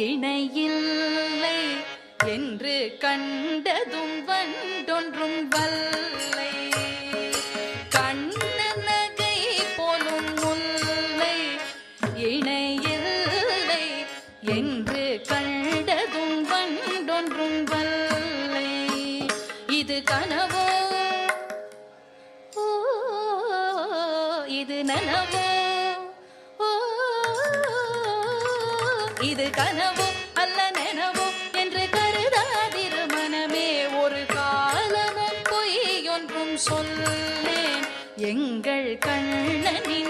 இணையில்லை என்று கண்டதும் வண்டொன்றும் வல்லை. கண்ணநகை போலும் முல்லை இணையில்லை என்று கண்டதும் வண்டொன்றும் வல்லை. இது கனவோ இது நனவோ, இது கனவோ அல்ல நனவோ என்று கருதாதிரு மனமே. ஒரு காலமும் பொய் ஒன்றும் சொல்லேன் எங்கள் கண்ணனின்